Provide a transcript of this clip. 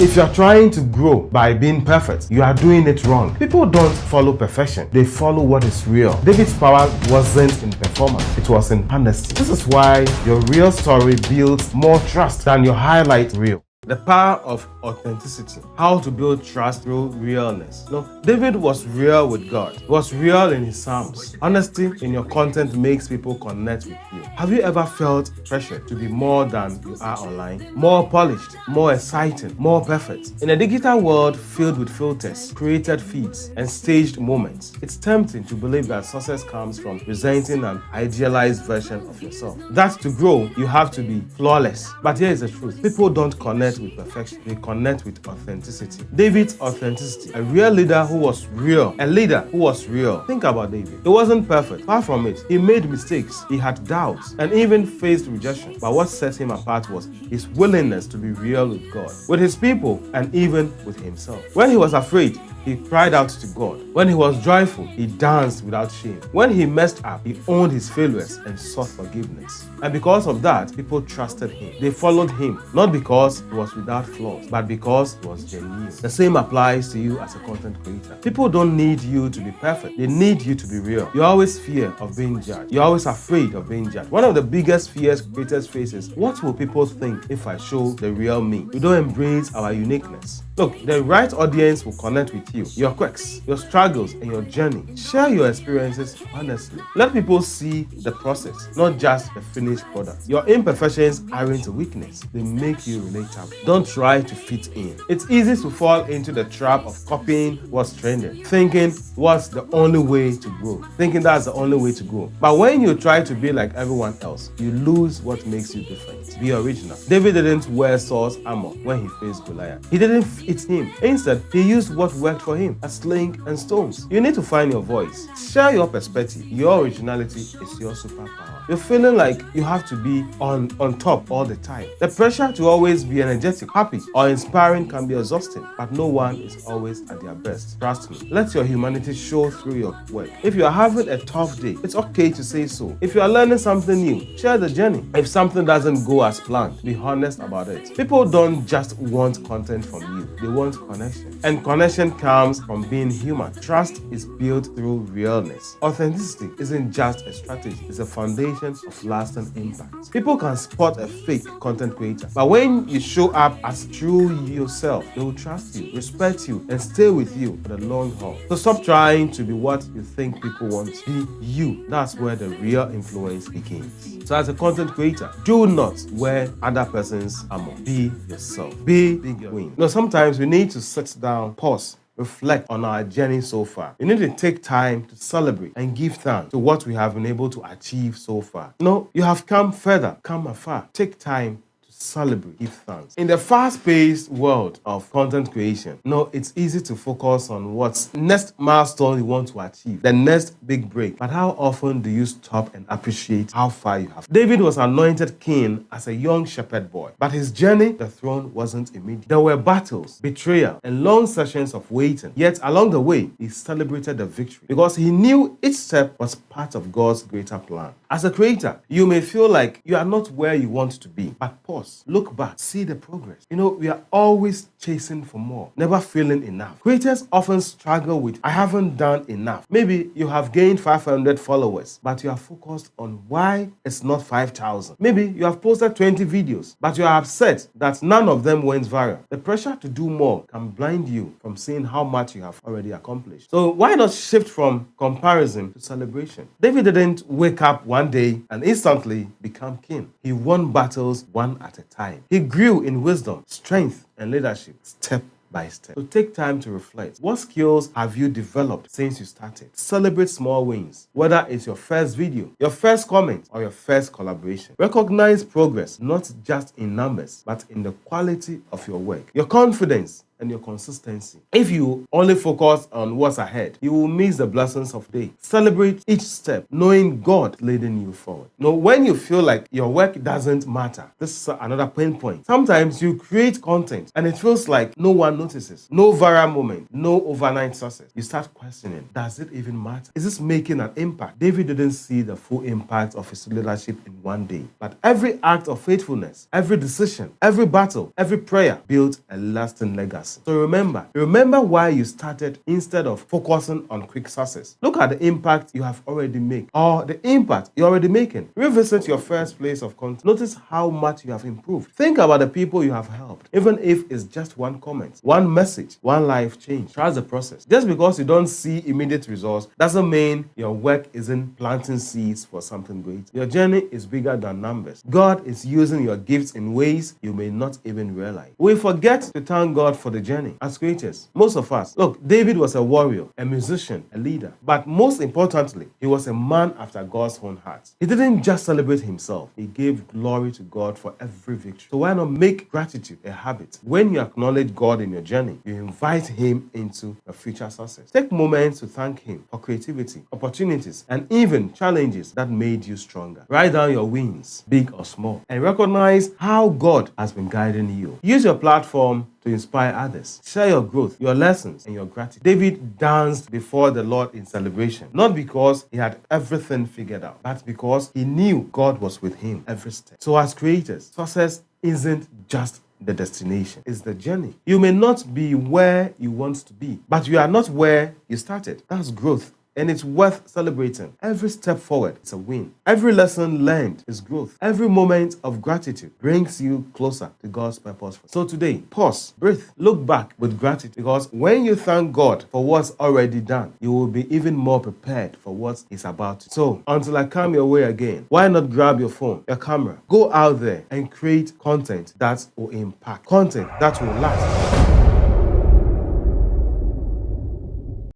If you're trying to grow by being perfect, you are doing it wrong. People don't follow perfection, they follow what is real. David's power wasn't in performance, it was in honesty. This is why your real story builds more trust than your highlight reel. The power of authenticity. How to build trust through realness. David was real with God. He was real in his Psalms. Honesty in your content makes people connect with you. Have you ever felt pressure to be more than you are online? More polished, more exciting, more perfect. In a digital world filled with filters, created feeds, and staged moments, it's tempting to believe that success comes from presenting an idealized version of yourself. That to grow, you have to be flawless. But here is the truth. People don't connect with perfection, they connect with authenticity. David's authenticity, a real leader who was real, a leader who was real. Think about David. He wasn't perfect, far from it. He made mistakes, he had doubts, and even faced rejection. But what set him apart was his willingness to be real with God, with his people, and even with himself. When he was afraid, he cried out to God. When he was joyful, he danced without shame. When he messed up, he owned his failures and sought forgiveness. And because of that, people trusted him. They followed him, not because he was without flaws, but because he was genuine. The same applies to you as a content creator. People don't need you to be perfect. They need you to be real. You always fear of being judged. You're always afraid of being judged. One of the biggest fears creators face is, what will people think if I show the real me? We don't embrace our uniqueness. Look, the right audience will connect with you, your quirks, your struggles, and your journey. Share your experiences honestly. Let people see the process, not just the finished product. Your imperfections aren't a weakness. They make you relatable. Don't try to fit in. It's easy to fall into the trap of copying what's trending, thinking what's the only way to grow, thinking that's the only way to grow. But when you try to be like everyone else, you lose what makes you different. Be original. David didn't wear Saul's armor when he faced Goliath. He didn't fit him. Instead, he used what worked for him, a sling and stones. You need to find your voice. Share your perspective. Your originality is your superpower. You're feeling like you have to be on top all the time. The pressure to always be energetic, happy, or inspiring can be exhausting, but no one is always at their best. Trust me. Let your humanity show through your work. If you are having a tough day, it's okay to say so. If you are learning something new, share the journey. If something doesn't go as planned, be honest about it. People don't just want content from you, they want connection. And connection comes from being human. Trust is built through realness. Authenticity isn't just a strategy, it's a foundation of lasting impact. People can spot a fake content creator, but when you show up as true yourself, they will trust you, respect you, and stay with you for the long haul. So stop trying to be what you think people want. Be you. That's where the real influence begins. So as a content creator, do not wear other person's armor. Be yourself. Be your queen. Sometimes we need to sit down, pause, reflect on our journey so far. You need to take time to celebrate and give thanks to what we have been able to achieve so far. You have come further, come afar. Take time to celebrate, give thanks. In the fast-paced world of content creation, it's easy to focus on what's next milestone you want to achieve, the next big break. But how often do you stop and appreciate how far you have? David was anointed king as a young shepherd boy, but his journey to the throne wasn't immediate. There were battles, betrayal, and long sessions of waiting. Yet along the way, he celebrated the victory because he knew each step was part of God's greater plan. As a creator, you may feel like you are not where you want to be, but pause, look back, see the progress. We are always chasing for more, never feeling enough. Creators often struggle with, I haven't done enough. Maybe you have gained 500 followers, but you are focused on why it's not 5,000. Maybe you have posted 20 videos, but you are upset that none of them went viral. The pressure to do more can blind you from seeing how much you have already accomplished. So why not shift from comparison to celebration? David didn't wake up one day and instantly become king. He won battles one at a time. He grew in wisdom, strength, and leadership step by step. So take time to reflect. What skills have you developed since you started? Celebrate small wins, whether it's your first video, your first comment, or your first collaboration. Recognize progress, not just in numbers, but in the quality of your work. Your confidence and your consistency. If you only focus on what's ahead, you will miss the blessings of the day. Celebrate each step, knowing God leading you forward. Now, when you feel like your work doesn't matter, this is another pain point. Sometimes you create content and it feels like no one notices. No viral moment, no overnight success. You start questioning, does it even matter? Is this making an impact? David didn't see the full impact of his leadership in one day, but every act of faithfulness, every decision, every battle, every prayer built a lasting legacy. So remember why you started instead of focusing on quick success. Look at the impact you have already made or the impact you're already making. Revisit your first place of content. Notice how much you have improved. Think about the people you have helped, even if it's just one comment, one message, one life change. Trust the process. Just because you don't see immediate results doesn't mean your work isn't planting seeds for something great. Your journey is bigger than numbers. God is using your gifts in ways you may not even realize. We forget to thank God for the journey. As creators, most of us, look, David was a warrior, a musician, a leader, but most importantly, he was a man after God's own heart. He didn't just celebrate himself, he gave glory to God for every victory. So why not make gratitude a habit? When you acknowledge God in your journey, you invite him into your future success. Take moments to thank him for creativity, opportunities, and even challenges that made you stronger. Write down your wins, big or small, and recognize how God has been guiding you. Use your platform to inspire others. Share your growth, your lessons, and your gratitude. David danced before the Lord in celebration, not because he had everything figured out, but because he knew God was with him every step. So as creators, success isn't just the destination, it's the journey. You may not be where you want to be, but you are not where you started. That's growth. And it's worth celebrating. Every step forward is a win. Every lesson learned is growth. Every moment of gratitude brings you closer to God's purpose. So today, pause, breathe, look back with gratitude, because when you thank God for what's already done, you will be even more prepared for what is about to. So until I come your way again, why not grab your phone, your camera, go out there and create content that will impact, content that will last.